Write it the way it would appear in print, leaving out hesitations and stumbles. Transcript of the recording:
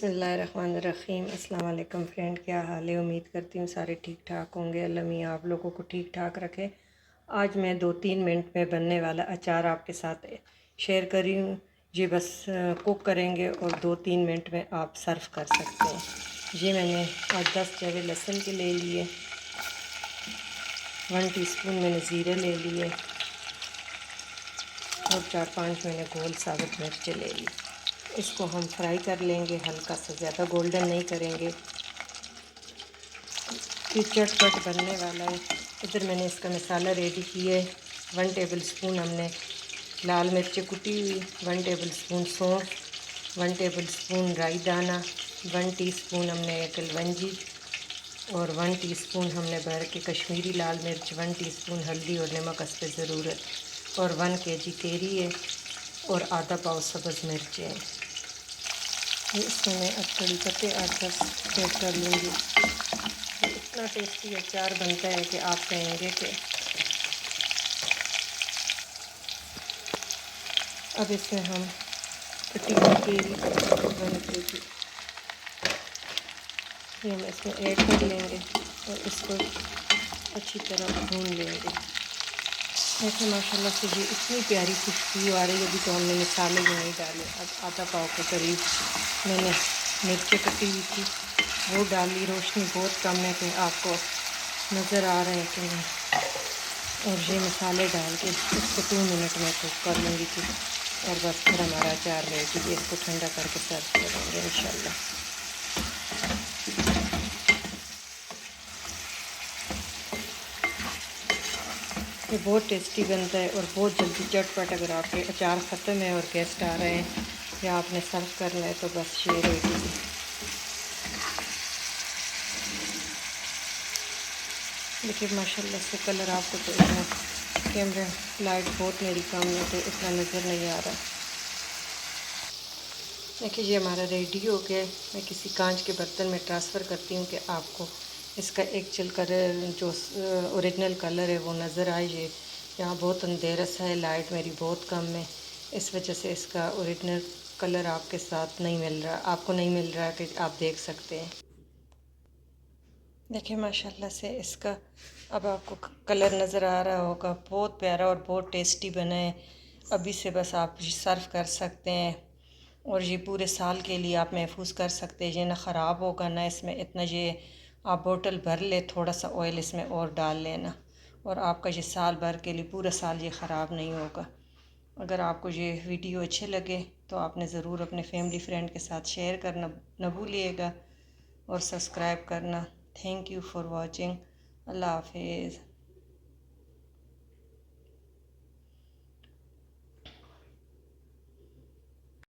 बिस्मिल्लाहिर्रहमानिर्रहीम। अस्सलाम वालेकुम फ्रेंड, क्या हाल है? उम्मीद करती हूँ सारे ठीक ठाक होंगे। अल्लाह मियाँ आप लोगों को ठीक ठाक रखे। आज मैं 2-3 मिनट में बनने वाला अचार आपके साथ शेयर कर रही हूँ। ये बस कुक करेंगे और 2-3 मिनट में आप सर्व कर सकते हैं। ये मैंने आज 10 जवे लहसुन के ले लिए, 1 टीस्पून मैंने ज़ीरे ले लिए और 4-5 मैंने गोल साबुत मिर्चें ले ली। इसको हम फ्राई कर लेंगे, हल्का सा, ज़्यादा गोल्डन नहीं करेंगे। ये चटपट बनने वाला है। इधर मैंने इसका मसाला रेडी किया है। 1 टेबल स्पून हमने लाल मिर्च कुटी हुई, 1 टेबल स्पून सौंफ, 1 टेबल स्पून राई दाना, 1 टीस्पून हमने कलवंजी और 1 टीस्पून हमने भर के कश्मीरी लाल मिर्च, 1 टीस्पून हल्दी और नमक हस्ब ज़रूरत और 1 केजी केरी है और आधा पाव सब्ज़ मिर्च है। इसमें मैं अब कड़ी पत्ते 8-10 ऐड कर लूँगी। इतना टेस्टी अचार बनता है कि आप कहेंगे कि अब इसमें हम कटी हुई केरी 1 केजी ये हम इसमें ऐड कर लेंगे और इसको अच्छी तरह भून लेंगे। देखिए माशाल्लाह से ये इतनी प्यारी खुशबू आ रही है। अभी तो हमने मसाले भी नहीं डाले। अब आधा पाव के करीब मैंने मिर्चें कटी हुई थी वो डाली। रोशनी बहुत कम है कि आपको नज़र आ रहे हैं कि नहीं। और ये मसाले डाल के इसको 2 मिनट में कुक कर लूँगी थी और बस फिर हमारा अचार रेडी है। इसको ठंडा करके सर्व करेंगे इंशाल्लाह। ये बहुत टेस्टी बनता है और बहुत जल्दी चटपट। अगर आपके अचार ख़त्म है और गेस्ट आ रहे हैं या आपने सर्व करना है तो बस ये रेडी है। देखिए माशाल्लाह से कलर आपको तो इतना, कैमरा लाइट बहुत मेरी कम है तो इतना नज़र नहीं आ रहा। देखिए ये हमारा रेडी हो गया है। मैं किसी कांच के बर्तन में ट्रांसफ़र करती हूँ कि आपको इसका एक्चुअल कलर जो ओरिजिनल कलर है वो नज़र आए। ये यहाँ बहुत अंधेरा सा है, लाइट मेरी बहुत कम है, इस वजह से इसका ओरिजिनल कलर आपके साथ नहीं मिल रहा, आपको नहीं मिल रहा कि आप देख सकते हैं। देखिए माशाल्लाह से इसका अब आपको कलर नज़र आ रहा होगा। बहुत प्यारा और बहुत टेस्टी बना है। अभी से बस आप सर्व कर सकते हैं और ये पूरे साल के लिए आप महफूज कर सकते हैं। ये ना ख़राब होगा ना इसमें इतना, ये आप बोतल भर ले, थोड़ा सा ऑयल इसमें और डाल लेना और आपका ये साल भर के लिए, पूरा साल ये ख़राब नहीं होगा। अगर आपको ये वीडियो अच्छे लगे तो आपने ज़रूर अपने फैमिली फ्रेंड के साथ शेयर करना न भूलिएगा और सब्सक्राइब करना। Thank you for watching. अल्लाह हाफिज़।